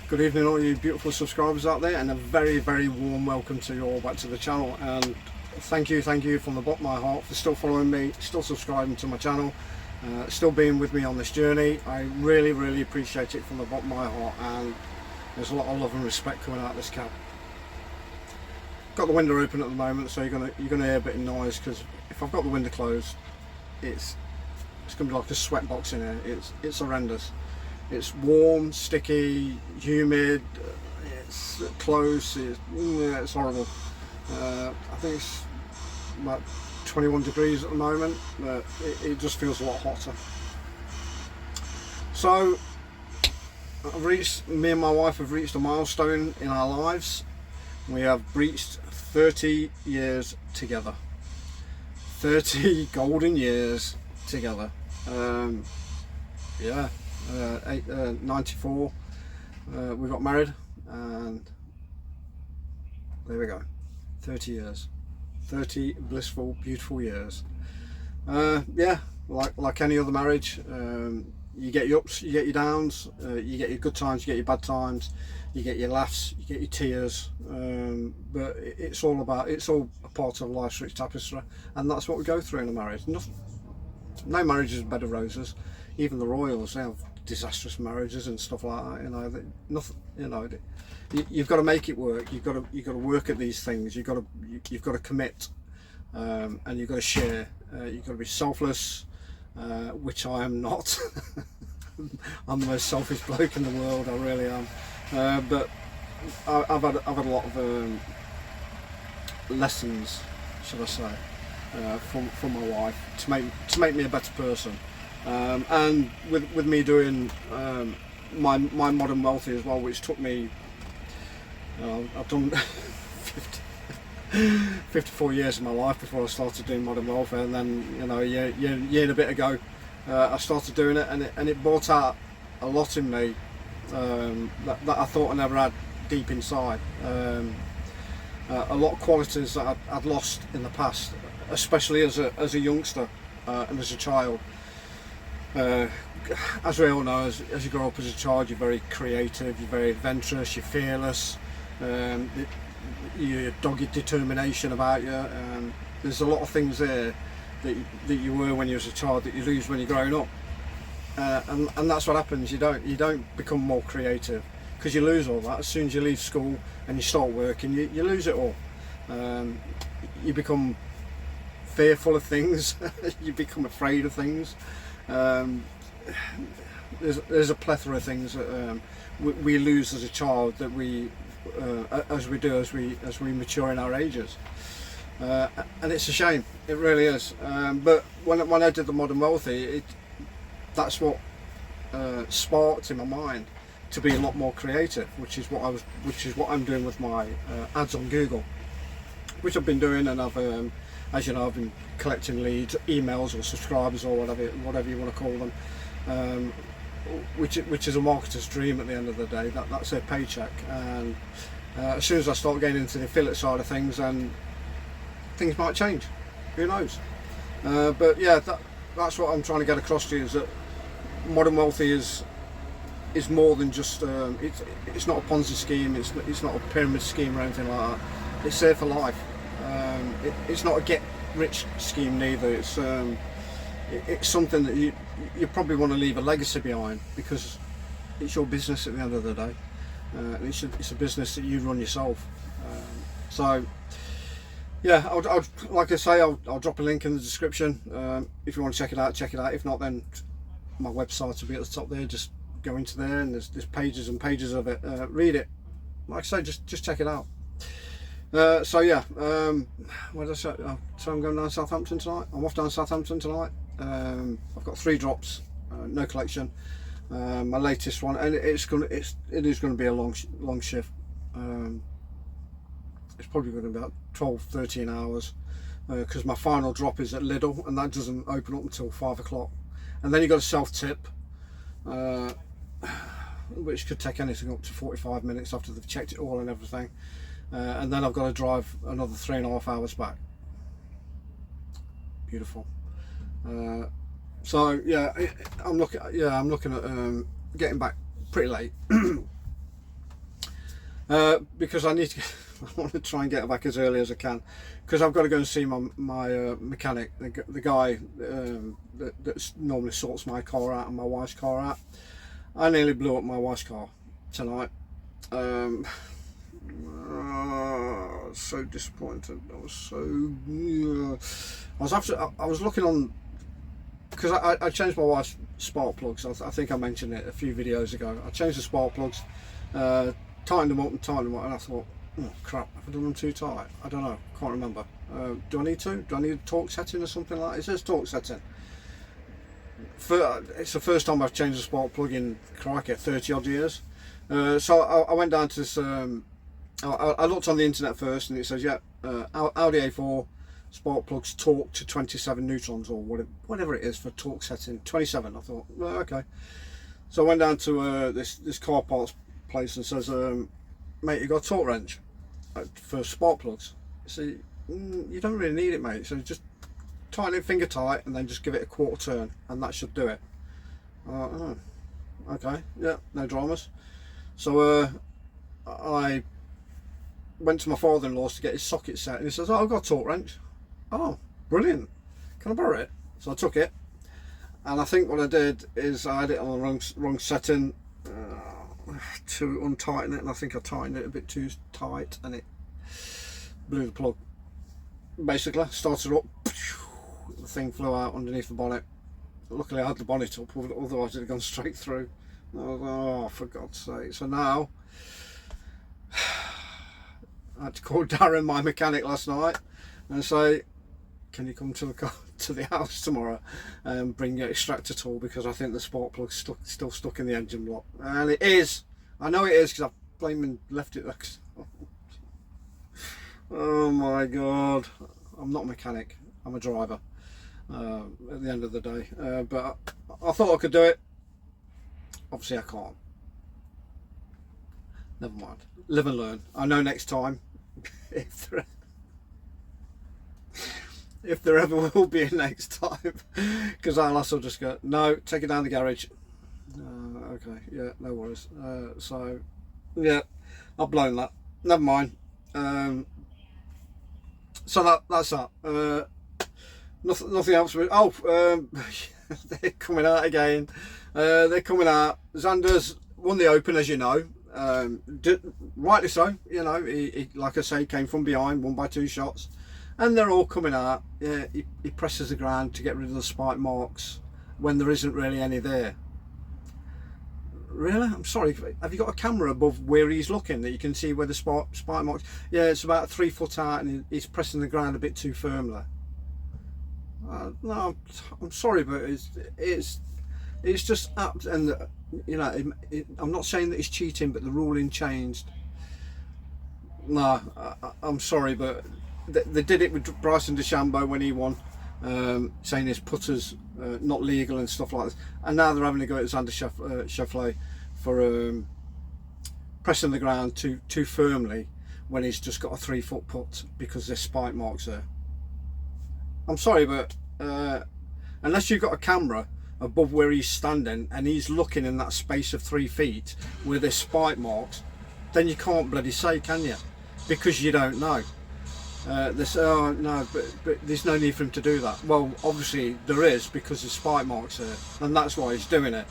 Good evening all you beautiful subscribers out there, and a very warm welcome to you all back to the channel. And thank you from the bottom of my heart for still following me, still subscribing to my channel, still being with me on this journey. I really appreciate it from the bottom of my heart, and there's a lot of love and respect coming out of this cab. Got the window open at the moment, so you're gonna hear a bit of noise, because if I've got the window closed, it's gonna be like a sweat box in here. It's horrendous. It's warm, sticky, humid, it's close, it's horrible. I think it's about 21 degrees at the moment, but it just feels a lot hotter. So me and my wife have reached a milestone in our lives. We have reached 30 years together. 30 golden years together. Yeah. 94 we got married, and there we go. 30 years, 30 blissful, beautiful years. Yeah, like any other marriage, you get your ups, you get your downs, you get your good times, you get your bad times, you get your laughs, you get your tears, but it's all a part of life's rich tapestry, and that's what we go through in a marriage. No marriage is a bed of roses. Even the royals, they have disastrous marriages and stuff like that. You've got to make it work. You've got to work at these things. You've got to commit, and you've got to share. You've got to be selfless, which I am not. I'm the most selfish bloke in the world. I really am. But I've had a lot of lessons, should I say, from my wife to make me a better person. And with me doing my Modern Wealthy as well, which took me, I've done 54 years of my life before I started doing Modern Welfare, and then a year and a bit ago I started doing it, and it brought out a lot in me that I thought I never had deep inside. A lot of qualities that I'd lost in the past, especially as a youngster and as a child. As we all know, as you grow up as a child, you're very creative, you're very adventurous, you're fearless, you're dogged determination about you. There's a lot of things there that you were when you was a child that you lose when you're growing up, and that's what happens. You don't become more creative because you lose all that. As soon as you leave school and you start working, you lose it all. You become fearful of things. You become afraid of things. There's a plethora of things that we lose as a child that we as we mature in our ages, and it's a shame. It really is. But when I did the Modern Wealthy, that's what sparked in my mind to be a lot more creative, which is what I'm doing with my ads on Google, which I've been doing, and I've as you know, I've been collecting leads, emails, or subscribers, or whatever you want to call them, which is a marketer's dream at the end of the day. That's their paycheck. And as soon as I start getting into the affiliate side of things, and things might change. Who knows? But yeah, that's what I'm trying to get across to you, is that Modern Wealthy is more than just it's not a Ponzi scheme. It's not a pyramid scheme or anything like that. It's there for life. It's not a get rich scheme neither. It's something that you probably want to leave a legacy behind, because it's your business at the end of the day. It's a business that you run yourself. So yeah, I'll like I say, I'll drop a link in the description. If you want to check it out, check it out. If not, then my website will be at the top there. Just go into there, and there's pages and pages of it. Read it. Like I say, just check it out. So yeah, what did I say? So I'm going down Southampton tonight. I'm off down Southampton tonight. I've got 3 drops, no collection. My latest one, and it is going to be a long shift. It's probably going to be about 12-13 hours, because my final drop is at Lidl, and that doesn't open up until 5 o'clock. And then you've got a self-tip, which could take anything up to 45 minutes after they've checked it all and everything. And then I've got to drive another 3.5 hours back. Beautiful. So yeah, I'm looking at getting back pretty late. Because I need to. I want to try and get back as early as I can, because I've got to go and see my mechanic, the guy that normally sorts my car out and my wife's car out. I nearly blew up my wife's car tonight. So disappointed. I was so. I was looking on, because I changed my wife's spark plugs. I think I mentioned it a few videos ago. I changed the spark plugs, tightened them up, and I thought, oh crap, have I done them too tight? I don't know, can't remember. Do I need to? Do I need a torque setting or something like that? It says torque setting. It's the first time I've changed a spark plug in, crikey, 30 odd years. So I went down to this, I looked on the internet first, and it says, yeah, Audi A4 spark plugs torque to 27 newtons, or whatever it is for torque setting, 27. I thought, well, okay. So I went down to this car parts place and says, mate, you got a torque wrench for spark plugs? See, you don't really need it, mate. So just tighten it finger tight and then just give it a quarter turn, and that should do it. Oh, okay, yeah, no dramas. So I went to my father-in-law's to get his socket set, and he says, oh, I've got a torque wrench. Oh, brilliant, can I borrow it? So I took it, and I think what I did is I had it on the wrong setting to untighten it, and I think I tightened it a bit too tight, and it blew the plug. Basically started up, the thing flew out underneath the bonnet. Luckily I had the bonnet up, otherwise it had gone straight through. Oh, for God's sake. So now I had to call Darren, my mechanic, last night and say, can you come to the house tomorrow and bring your extractor tool, because I think the spark plug's still stuck in the engine block. And it is, I know it is, because I've blaming left it there. Oh my God, I'm not a mechanic, I'm a driver at the end of the day, but I thought I could do it. Obviously I can't. Never mind, live and learn. I know next time, if there ever will be a next time, because I'll also just go, no, take it down the garage. Okay, yeah, no worries. So yeah, I've blown that, never mind. So that's that. Nothing else. They're coming out again. They're coming out. Xander's won the Open, as you know. Rightly so. You know, he, like I say, came from behind, won by 2 shots, and they're all coming out. Yeah, he presses the ground to get rid of the spike marks when there isn't really any there. Really? I'm sorry, have you got a camera above where he's looking that you can see where the spike marks? Yeah, it's about 3 foot out, and he's pressing the ground a bit too firmly. No, I'm sorry, but it's just up, and you know, I'm not saying that he's cheating, but the ruling changed. No, I'm sorry, but they did it with Bryson DeChambeau when he won, saying his putter's not legal and stuff like this, and now they're having to go at Xander Schauffele for pressing the ground too firmly when he's just got a 3 foot putt because there's spike marks there. I'm sorry, but unless you've got a camera above where he's standing and he's looking in that space of 3 feet where there's spike marks, then you can't bloody say, can you? Because you don't know. They say, oh no, but there's no need for him to do that. Well, obviously there is, because there's spike marks there, and that's why he's doing it.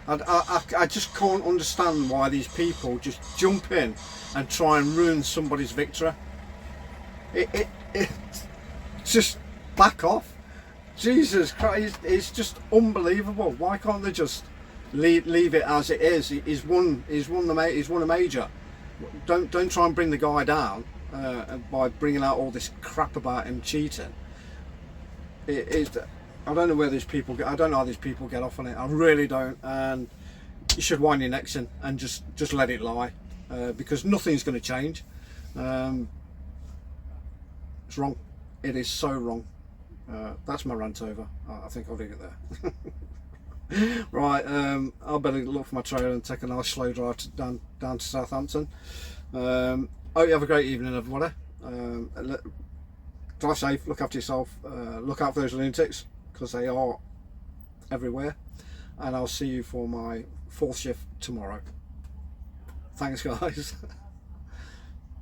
I just can't understand why these people just jump in and try and ruin somebody's victory. It's just back off. Jesus Christ, it's just unbelievable. Why can't they just leave it as it is? He's won a major. Don't try and bring the guy down by bringing out all this crap about him cheating. I don't know where these people get. I don't know how these people get off on it. I really don't. And you should wind your necks in and just let it lie, because nothing's going to change. It's wrong. It is so wrong. That's my rant over. I think I'll leave it there. Right, I'll better look for my trailer and take a nice slow drive down to Southampton. Hope you have a great evening, everybody. Drive safe, look after yourself, look out for those lunatics, because they are everywhere, and I'll see you for my 4th shift tomorrow. Thanks, guys.